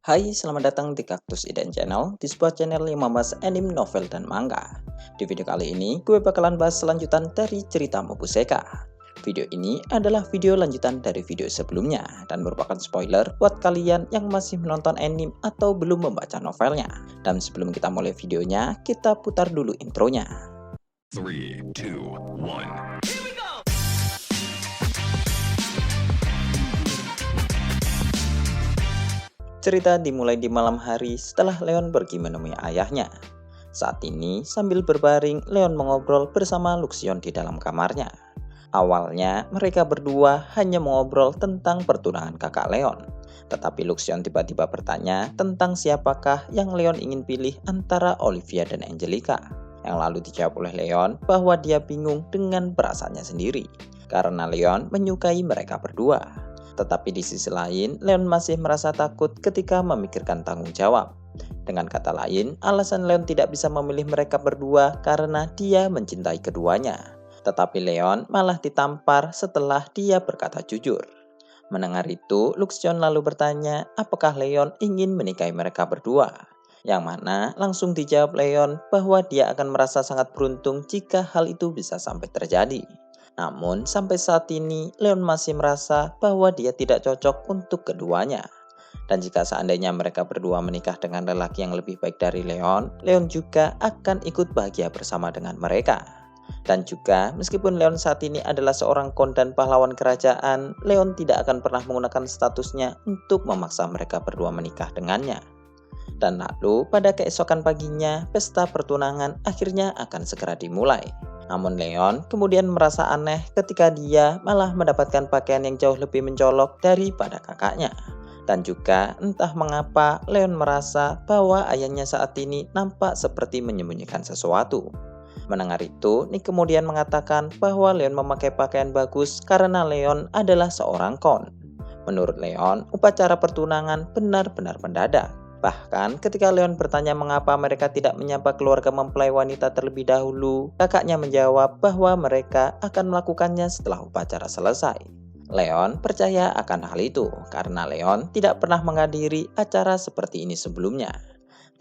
Hai, selamat datang di Kaktus Iden Channel, di sebuah channel yang membahas anime, novel, dan manga. Di video kali ini, gue bakalan bahas selanjutan dari cerita Mobuseka. Video ini adalah video lanjutan dari video sebelumnya, dan merupakan spoiler buat kalian yang masih menonton anime atau belum membaca novelnya. Dan sebelum kita mulai videonya, kita putar dulu intronya. 3, 2, 1. Cerita dimulai di malam hari setelah Leon pergi menemui ayahnya. Saat ini, sambil berbaring, Leon mengobrol bersama Luxion di dalam kamarnya. Awalnya, mereka berdua hanya mengobrol tentang pertunangan kakak Leon. Tetapi Luxion tiba-tiba bertanya tentang siapakah yang Leon ingin pilih antara Olivia dan Angelica. Yang lalu dijawab oleh Leon bahwa dia bingung dengan perasaannya sendiri, karena Leon menyukai mereka berdua. Tetapi di sisi lain, Leon masih merasa takut ketika memikirkan tanggung jawab. Dengan kata lain, alasan Leon tidak bisa memilih mereka berdua karena dia mencintai keduanya. Tetapi Leon malah ditampar setelah dia berkata jujur. Mendengar itu, Luxion lalu bertanya apakah Leon ingin menikahi mereka berdua. Yang mana langsung dijawab Leon bahwa dia akan merasa sangat beruntung jika hal itu bisa sampai terjadi. Namun sampai saat ini Leon masih merasa bahwa dia tidak cocok untuk keduanya. Dan jika seandainya mereka berdua menikah dengan lelaki yang lebih baik dari Leon, Leon juga akan ikut bahagia bersama dengan mereka. Dan juga meskipun Leon saat ini adalah seorang kon dan pahlawan kerajaan, Leon tidak akan pernah menggunakan statusnya untuk memaksa mereka berdua menikah dengannya. Dan lalu pada keesokan paginya, pesta pertunangan akhirnya akan segera dimulai. Namun Leon kemudian merasa aneh ketika dia malah mendapatkan pakaian yang jauh lebih mencolok daripada kakaknya. Dan juga entah mengapa Leon merasa bahwa ayahnya saat ini nampak seperti menyembunyikan sesuatu. Mendengar itu, Nick kemudian mengatakan bahwa Leon memakai pakaian bagus karena Leon adalah seorang kon. Menurut Leon, upacara pertunangan benar-benar mendadak. Bahkan ketika Leon bertanya mengapa mereka tidak menyapa keluarga mempelai wanita terlebih dahulu, kakaknya menjawab bahwa mereka akan melakukannya setelah upacara selesai. Leon percaya akan hal itu karena Leon tidak pernah menghadiri acara seperti ini sebelumnya.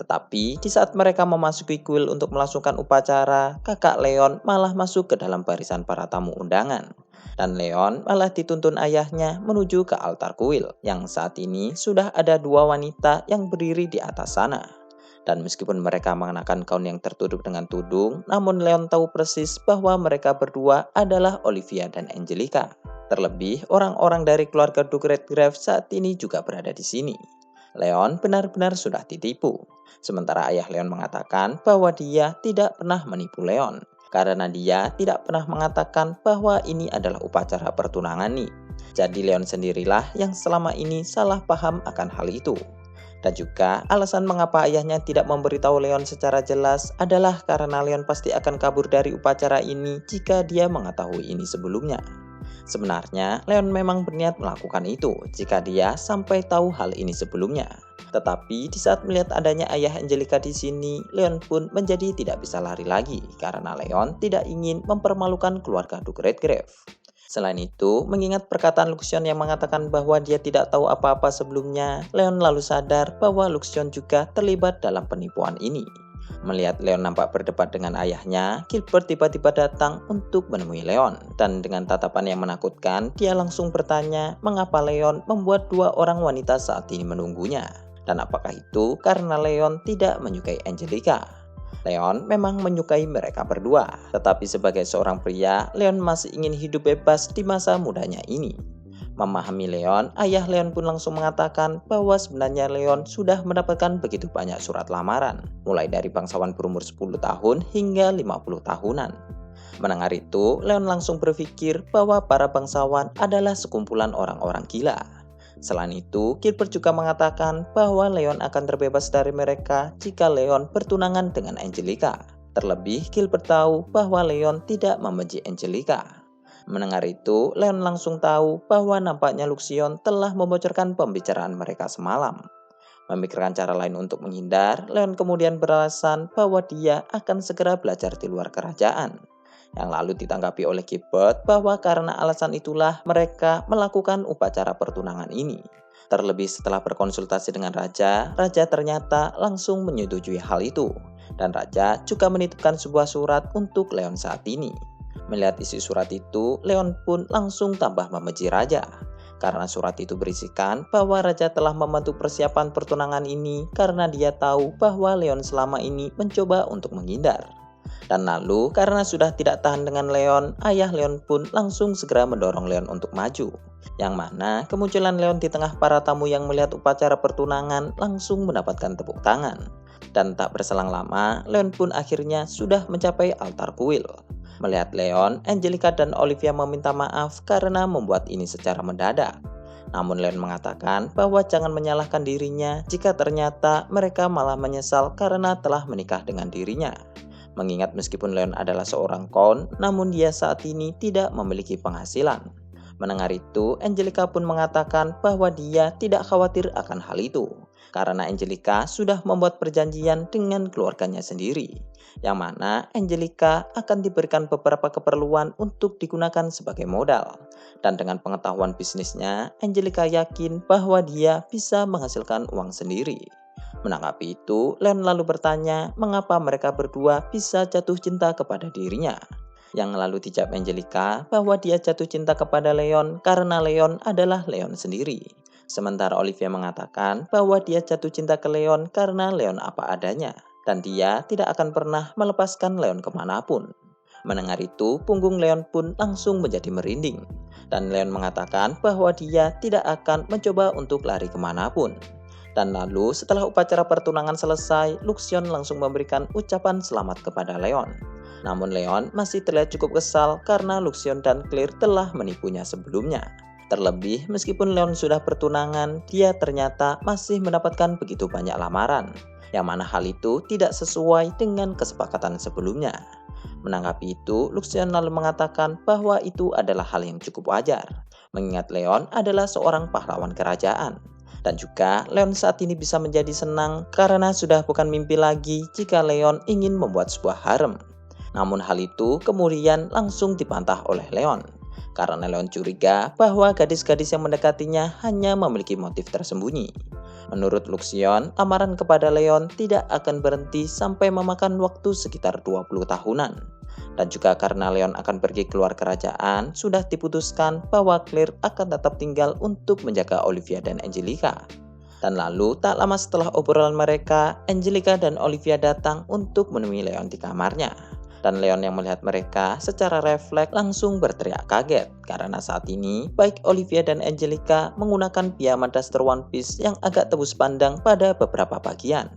Tetapi di saat mereka memasuki kuil untuk melangsungkan upacara, kakak Leon malah masuk ke dalam barisan para tamu undangan. Dan Leon malah dituntun ayahnya menuju ke altar kuil, yang saat ini sudah ada dua wanita yang berdiri di atas sana. Dan meskipun mereka mengenakan gaun yang tertutup dengan tudung, namun Leon tahu persis bahwa mereka berdua adalah Olivia dan Angelica. Terlebih, orang-orang dari keluarga Duke Redgrave saat ini juga berada di sini. Leon benar-benar sudah ditipu. Sementara ayah Leon mengatakan bahwa dia tidak pernah menipu Leon, karena dia tidak pernah mengatakan bahwa ini adalah upacara pertunangan nih. Jadi Leon sendirilah yang selama ini salah paham akan hal itu. Dan juga alasan mengapa ayahnya tidak memberitahu Leon secara jelas adalah karena Leon pasti akan kabur dari upacara ini jika dia mengetahui ini sebelumnya. Sebenarnya Leon memang berniat melakukan itu jika dia sampai tahu hal ini sebelumnya. Tetapi di saat melihat adanya ayah Angelica di sini, Leon pun menjadi tidak bisa lari lagi karena Leon tidak ingin mempermalukan keluarga Duke Redgrave. Selain itu, mengingat perkataan Luxion yang mengatakan bahwa dia tidak tahu apa-apa sebelumnya, Leon lalu sadar bahwa Luxion juga terlibat dalam penipuan ini. Melihat Leon nampak berdebat dengan ayahnya, Gilbert tiba-tiba datang untuk menemui Leon. Dan dengan tatapan yang menakutkan, dia langsung bertanya mengapa Leon membuat dua orang wanita saat ini menunggunya. Dan apakah itu karena Leon tidak menyukai Angelica? Leon memang menyukai mereka berdua, tetapi sebagai seorang pria, Leon masih ingin hidup bebas di masa mudanya ini. Memahami Leon, ayah Leon pun langsung mengatakan bahwa sebenarnya Leon sudah mendapatkan begitu banyak surat lamaran, mulai dari bangsawan berumur 10 tahun hingga 50 tahunan. Mendengar itu, Leon langsung berpikir bahwa para bangsawan adalah sekumpulan orang-orang gila. Selain itu, Gilbert juga mengatakan bahwa Leon akan terbebas dari mereka jika Leon bertunangan dengan Angelica. Terlebih, Gilbert tahu bahwa Leon tidak membenci Angelica. Mendengar itu, Leon langsung tahu bahwa nampaknya Luxion telah membocorkan pembicaraan mereka semalam. Memikirkan cara lain untuk menghindar, Leon kemudian beralasan bahwa dia akan segera belajar di luar kerajaan. Yang lalu ditanggapi oleh Gilbert bahwa karena alasan itulah mereka melakukan upacara pertunangan ini. Terlebih setelah berkonsultasi dengan Raja, Raja ternyata langsung menyetujui hal itu. Dan Raja juga menitipkan sebuah surat untuk Leon saat ini. Melihat isi surat itu, Leon pun langsung tambah membenci Raja. Karena surat itu berisikan bahwa Raja telah membantu persiapan pertunangan ini karena dia tahu bahwa Leon selama ini mencoba untuk menghindar. Dan lalu karena sudah tidak tahan dengan Leon, ayah Leon pun langsung segera mendorong Leon untuk maju. Yang mana kemunculan Leon di tengah para tamu yang melihat upacara pertunangan langsung mendapatkan tepuk tangan. Dan tak berselang lama, Leon pun akhirnya sudah mencapai altar kuil. Melihat Leon, Angelica dan Olivia meminta maaf karena membuat ini secara mendadak. Namun Leon mengatakan bahwa jangan menyalahkan dirinya jika ternyata mereka malah menyesal karena telah menikah dengan dirinya. Mengingat meskipun Leon adalah seorang kon, namun dia saat ini tidak memiliki penghasilan. Mendengar itu, Angelica pun mengatakan bahwa dia tidak khawatir akan hal itu. Karena Angelica sudah membuat perjanjian dengan keluarganya sendiri. Yang mana Angelica akan diberikan beberapa keperluan untuk digunakan sebagai modal. Dan dengan pengetahuan bisnisnya, Angelica yakin bahwa dia bisa menghasilkan uang sendiri. Menanggapi itu, Leon lalu bertanya mengapa mereka berdua bisa jatuh cinta kepada dirinya. Yang lalu dijawab Angelica bahwa dia jatuh cinta kepada Leon karena Leon adalah Leon sendiri. Sementara Olivia mengatakan bahwa dia jatuh cinta ke Leon karena Leon apa adanya. Dan dia tidak akan pernah melepaskan Leon kemanapun. Mendengar itu, punggung Leon pun langsung menjadi merinding. Dan Leon mengatakan bahwa dia tidak akan mencoba untuk lari kemanapun. Dan lalu setelah upacara pertunangan selesai, Luxion langsung memberikan ucapan selamat kepada Leon. Namun Leon masih terlihat cukup kesal karena Luxion dan Claire telah menipunya sebelumnya. Terlebih meskipun Leon sudah pertunangan, dia ternyata masih mendapatkan begitu banyak lamaran. Yang mana hal itu tidak sesuai dengan kesepakatan sebelumnya. Menanggapi itu, Luxion lalu mengatakan bahwa itu adalah hal yang cukup wajar. Mengingat Leon adalah seorang pahlawan kerajaan. Dan juga Leon saat ini bisa menjadi senang karena sudah bukan mimpi lagi jika Leon ingin membuat sebuah harem. Namun hal itu kemudian langsung dibantah oleh Leon. Karena Leon curiga bahwa gadis-gadis yang mendekatinya hanya memiliki motif tersembunyi. Menurut Luxion, lamaran kepada Leon tidak akan berhenti sampai memakan waktu sekitar 20 tahunan. Dan juga karena Leon akan pergi keluar kerajaan, sudah diputuskan bahwa Claire akan tetap tinggal untuk menjaga Olivia dan Angelica. Dan lalu tak lama setelah obrolan mereka, Angelica dan Olivia datang untuk menemui Leon di kamarnya. Dan Leon yang melihat mereka secara refleks langsung berteriak kaget. Karena saat ini baik Olivia dan Angelica menggunakan piyama daster One Piece yang agak tebus pandang pada beberapa bagian.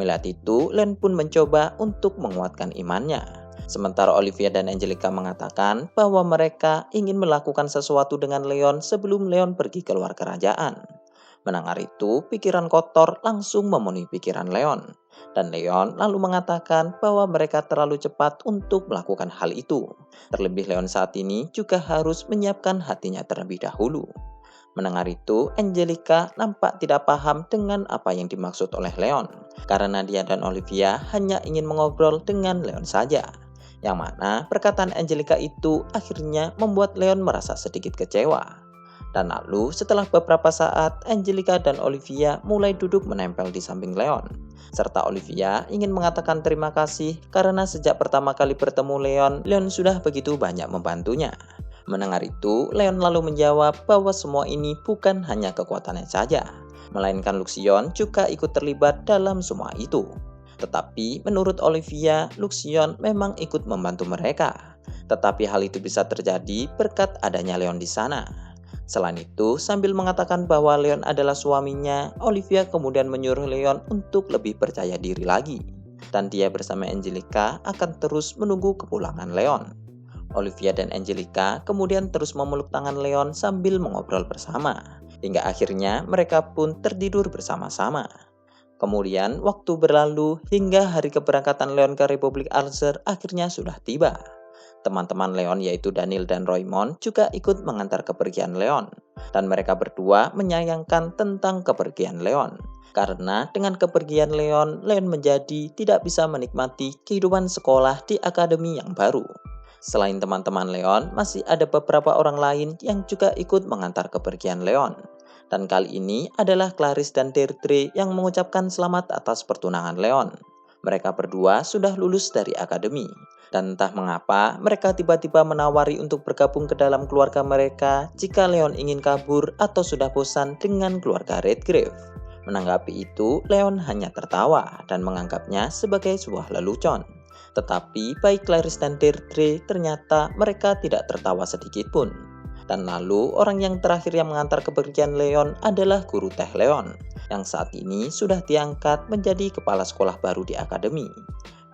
Melihat itu, Leon pun mencoba untuk menguatkan imannya. Sementara Olivia dan Angelica mengatakan bahwa mereka ingin melakukan sesuatu dengan Leon sebelum Leon pergi keluar kerajaan. Mendengar itu, pikiran kotor langsung memenuhi pikiran Leon. Dan Leon lalu mengatakan bahwa mereka terlalu cepat untuk melakukan hal itu. Terlebih Leon saat ini juga harus menyiapkan hatinya terlebih dahulu. Mendengar itu, Angelica nampak tidak paham dengan apa yang dimaksud oleh Leon. Karena dia dan Olivia hanya ingin mengobrol dengan Leon saja. Yang mana perkataan Angelica itu akhirnya membuat Leon merasa sedikit kecewa. Dan lalu setelah beberapa saat, Angelica dan Olivia mulai duduk menempel di samping Leon. Serta Olivia ingin mengatakan terima kasih karena sejak pertama kali bertemu Leon sudah begitu banyak membantunya. Mendengar itu, Leon lalu menjawab bahwa semua ini bukan hanya kekuatannya saja, melainkan Luxion juga ikut terlibat dalam semua itu. Tetapi menurut Olivia, Luxion memang ikut membantu mereka. Tetapi hal itu bisa terjadi berkat adanya Leon di sana. Selain itu, sambil mengatakan bahwa Leon adalah suaminya, Olivia kemudian menyuruh Leon untuk lebih percaya diri lagi. Dan dia bersama Angelica akan terus menunggu kepulangan Leon. Olivia dan Angelica kemudian terus memeluk tangan Leon sambil mengobrol bersama. Hingga akhirnya mereka pun tertidur bersama-sama. Kemudian waktu berlalu hingga hari keberangkatan Leon ke Republik Archer akhirnya sudah tiba. Teman-teman Leon yaitu Daniel dan Roymond juga ikut mengantar kepergian Leon. Dan mereka berdua menyayangkan tentang kepergian Leon. Karena dengan kepergian Leon menjadi tidak bisa menikmati kehidupan sekolah di akademi yang baru. Selain teman-teman Leon, masih ada beberapa orang lain yang juga ikut mengantar kepergian Leon. Dan kali ini adalah Clarice dan Deirdre yang mengucapkan selamat atas pertunangan Leon. Mereka berdua sudah lulus dari akademi. Dan entah mengapa mereka tiba-tiba menawari untuk bergabung ke dalam keluarga mereka jika Leon ingin kabur atau sudah bosan dengan keluarga Redgrave. Menanggapi itu, Leon hanya tertawa dan menganggapnya sebagai sebuah lelucon. Tetapi baik Clarice dan Deirdre ternyata mereka tidak tertawa sedikit pun. Dan lalu orang yang terakhir yang mengantar kepergian Leon adalah guru teh Leon, yang saat ini sudah diangkat menjadi kepala sekolah baru di akademi.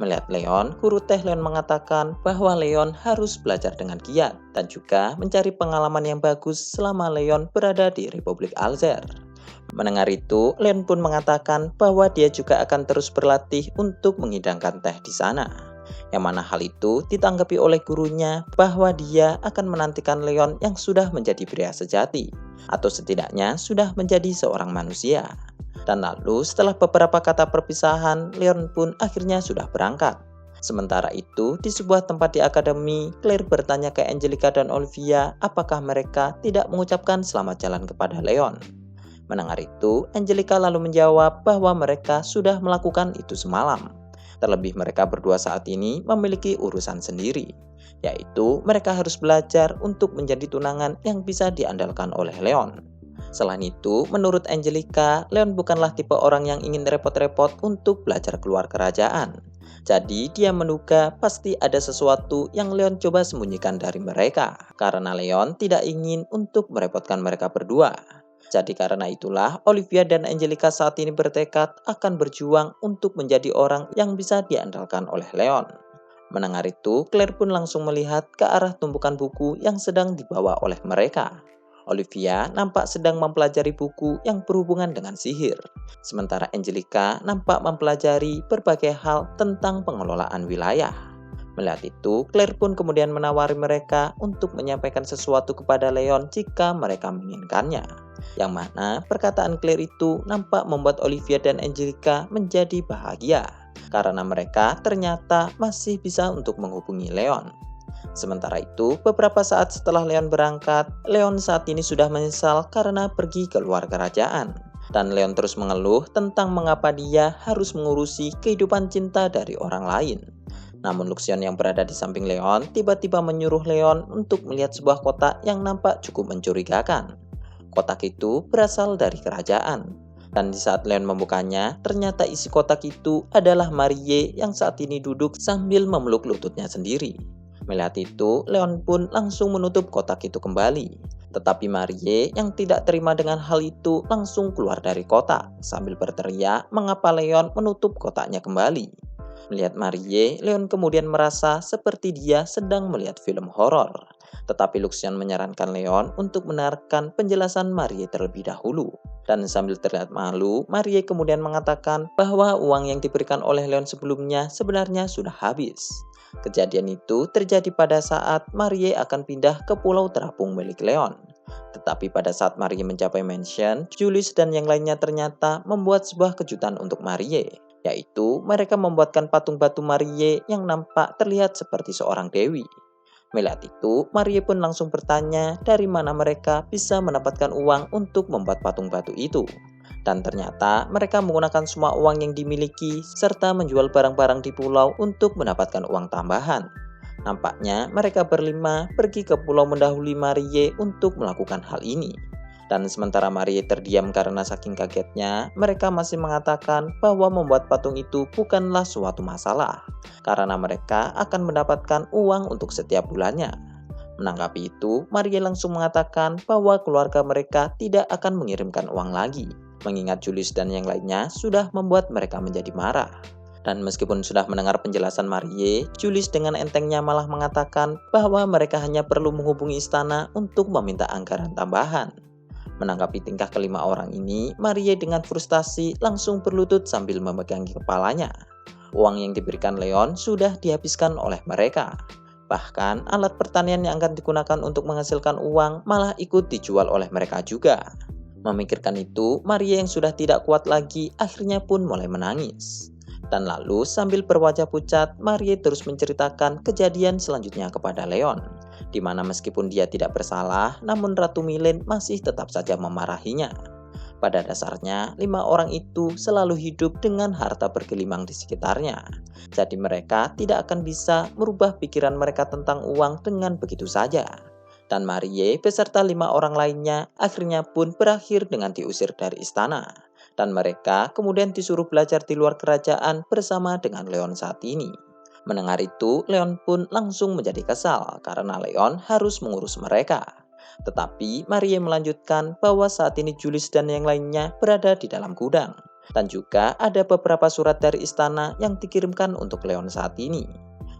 Melihat Leon, guru teh Leon mengatakan bahwa Leon harus belajar dengan giat dan juga mencari pengalaman yang bagus selama Leon berada di Republik Alzer. Mendengar itu, Leon pun mengatakan bahwa dia juga akan terus berlatih untuk menghidangkan teh di sana. Yang mana hal itu ditanggapi oleh gurunya bahwa dia akan menantikan Leon yang sudah menjadi pria sejati, atau setidaknya sudah menjadi seorang manusia. Dan lalu setelah beberapa kata perpisahan, Leon pun akhirnya sudah berangkat. Sementara itu, di sebuah tempat di akademi, Claire bertanya ke Angelica dan Olivia apakah mereka tidak mengucapkan selamat jalan kepada Leon. Mendengar itu, Angelica lalu menjawab bahwa mereka sudah melakukan itu semalam. Terlebih mereka berdua saat ini memiliki urusan sendiri, yaitu mereka harus belajar untuk menjadi tunangan yang bisa diandalkan oleh Leon. Selain itu, menurut Angelica, Leon bukanlah tipe orang yang ingin repot-repot untuk belajar keluar kerajaan. Jadi dia menduga pasti ada sesuatu yang Leon coba sembunyikan dari mereka, karena Leon tidak ingin untuk merepotkan mereka berdua. Jadi karena itulah Olivia dan Angelica saat ini bertekad akan berjuang untuk menjadi orang yang bisa diandalkan oleh Leon. Mendengar itu, Claire pun langsung melihat ke arah tumpukan buku yang sedang dibawa oleh mereka. Olivia nampak sedang mempelajari buku yang berhubungan dengan sihir. Sementara Angelica nampak mempelajari berbagai hal tentang pengelolaan wilayah. Melihat itu, Claire pun kemudian menawari mereka untuk menyampaikan sesuatu kepada Leon jika mereka menginginkannya. Yang mana perkataan Claire itu nampak membuat Olivia dan Angelica menjadi bahagia karena mereka ternyata masih bisa untuk menghubungi Leon. Sementara itu, beberapa saat setelah Leon berangkat, Leon saat ini sudah menyesal karena pergi ke luar kerajaan. Dan Leon terus mengeluh tentang mengapa dia harus mengurusi kehidupan cinta dari orang lain. Namun Luxion yang berada di samping Leon tiba-tiba menyuruh Leon untuk melihat sebuah kotak yang nampak cukup mencurigakan. Kotak itu berasal dari kerajaan. Dan di saat Leon membukanya, ternyata isi kotak itu adalah Marie yang saat ini duduk sambil memeluk lututnya sendiri. Melihat itu, Leon pun langsung menutup kotak itu kembali. Tetapi Marie yang tidak terima dengan hal itu langsung keluar dari kotak sambil berteriak mengapa Leon menutup kotaknya kembali. Melihat Marie, Leon kemudian merasa seperti dia sedang melihat film horor. Tetapi Luxion menyarankan Leon untuk mendengarkan penjelasan Marie terlebih dahulu. Dan sambil terlihat malu, Marie kemudian mengatakan bahwa uang yang diberikan oleh Leon sebelumnya sebenarnya sudah habis. Kejadian itu terjadi pada saat Marie akan pindah ke pulau terapung milik Leon. Tetapi pada saat Marie mencapai mansion, Julius dan yang lainnya ternyata membuat sebuah kejutan untuk Marie, yaitu mereka membuatkan patung batu Marie yang nampak terlihat seperti seorang dewi. Melihat itu, Marie pun langsung bertanya dari mana mereka bisa mendapatkan uang untuk membuat patung batu itu. Dan ternyata mereka menggunakan semua uang yang dimiliki serta menjual barang-barang di pulau untuk mendapatkan uang tambahan. Nampaknya mereka berlima pergi ke pulau mendahului Marie untuk melakukan hal ini. Dan sementara Marie terdiam karena saking kagetnya, mereka masih mengatakan bahwa membuat patung itu bukanlah suatu masalah, karena mereka akan mendapatkan uang untuk setiap bulannya. Menanggapi itu, Marie langsung mengatakan bahwa keluarga mereka tidak akan mengirimkan uang lagi, mengingat Julius dan yang lainnya sudah membuat mereka menjadi marah. Dan meskipun sudah mendengar penjelasan Marie, Julius dengan entengnya malah mengatakan bahwa mereka hanya perlu menghubungi istana untuk meminta anggaran tambahan. Menanggapi tingkah kelima orang ini, Marie dengan frustasi langsung berlutut sambil memegangi kepalanya. Uang yang diberikan Leon sudah dihabiskan oleh mereka. Bahkan alat pertanian yang akan digunakan untuk menghasilkan uang malah ikut dijual oleh mereka juga. Memikirkan itu, Marie yang sudah tidak kuat lagi akhirnya pun mulai menangis. Dan lalu sambil berwajah pucat, Marie terus menceritakan kejadian selanjutnya kepada Leon, di mana meskipun dia tidak bersalah, namun Ratu Milen masih tetap saja memarahinya. Pada dasarnya, 5 orang itu selalu hidup dengan harta bergelimang di sekitarnya. Jadi mereka tidak akan bisa merubah pikiran mereka tentang uang dengan begitu saja. Dan Marie beserta 5 orang lainnya akhirnya pun berakhir dengan diusir dari istana. Dan mereka kemudian disuruh belajar di luar kerajaan bersama dengan Leon saat ini. Mendengar itu, Leon pun langsung menjadi kesal karena Leon harus mengurus mereka. Tetapi Marie melanjutkan bahwa saat ini Julius dan yang lainnya berada di dalam gudang. Dan juga ada beberapa surat dari istana yang dikirimkan untuk Leon saat ini.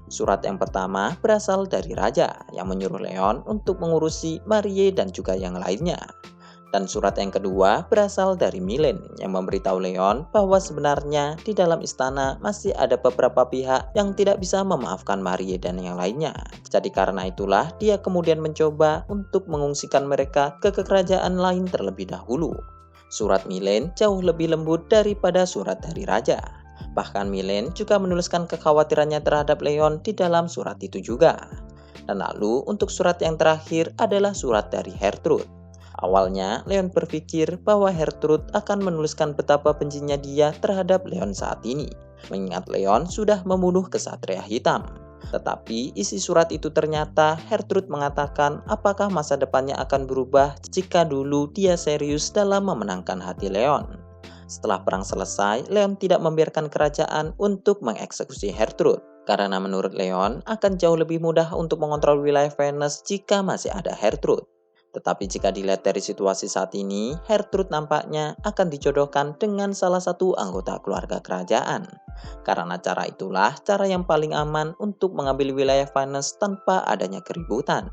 Surat yang pertama berasal dari raja yang menyuruh Leon untuk mengurusi Marie dan juga yang lainnya. Dan surat yang kedua berasal dari Milen yang memberitahu Leon bahwa sebenarnya di dalam istana masih ada beberapa pihak yang tidak bisa memaafkan Marie dan yang lainnya. Jadi karena itulah dia kemudian mencoba untuk mengungsikan mereka ke kerajaan lain terlebih dahulu. Surat Milen jauh lebih lembut daripada surat dari raja. Bahkan Milen juga menuliskan kekhawatirannya terhadap Leon di dalam surat itu juga. Dan lalu untuk surat yang terakhir adalah surat dari Gertrude. Awalnya, Leon berpikir bahwa Gertrude akan menuliskan betapa bencinya dia terhadap Leon saat ini, mengingat Leon sudah membunuh kesatria hitam. Tetapi isi surat itu ternyata Gertrude mengatakan apakah masa depannya akan berubah jika dulu dia serius dalam memenangkan hati Leon. Setelah perang selesai, Leon tidak membiarkan kerajaan untuk mengeksekusi Gertrude, karena menurut Leon akan jauh lebih mudah untuk mengontrol wilayah Venus jika masih ada Gertrude. Tetapi jika dilihat dari situasi saat ini, Gertrude nampaknya akan dijodohkan dengan salah satu anggota keluarga kerajaan. Karena cara itulah cara yang paling aman untuk mengambil wilayah Venus tanpa adanya keributan.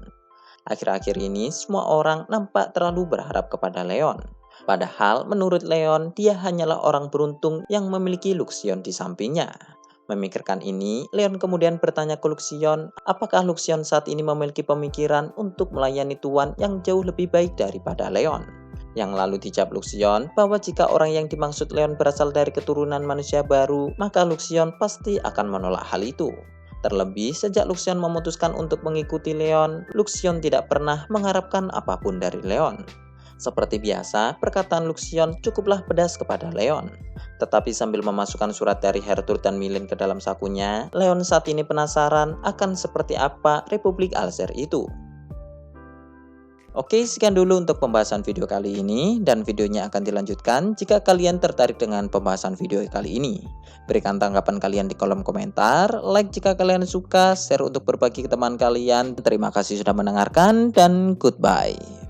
Akhir-akhir ini semua orang nampak terlalu berharap kepada Leon. Padahal menurut Leon dia hanyalah orang beruntung yang memiliki Luxion di sampingnya. Memikirkan ini, Leon kemudian bertanya ke Luxion, apakah Luxion saat ini memiliki pemikiran untuk melayani tuan yang jauh lebih baik daripada Leon. Yang lalu dijawab Luxion bahwa jika orang yang dimaksud Leon berasal dari keturunan manusia baru, maka Luxion pasti akan menolak hal itu. Terlebih sejak Luxion memutuskan untuk mengikuti Leon, Luxion tidak pernah mengharapkan apapun dari Leon. Seperti biasa, perkataan Luxion cukuplah pedas kepada Leon. Tetapi sambil memasukkan surat dari Gertrude dan Milen ke dalam sakunya, Leon saat ini penasaran akan seperti apa Republik Alzir itu. Oke, sekian dulu untuk pembahasan video kali ini, dan videonya akan dilanjutkan jika kalian tertarik dengan pembahasan video kali ini. Berikan tanggapan kalian di kolom komentar, like jika kalian suka, share untuk berbagi ke teman kalian. Terima kasih sudah mendengarkan, dan goodbye.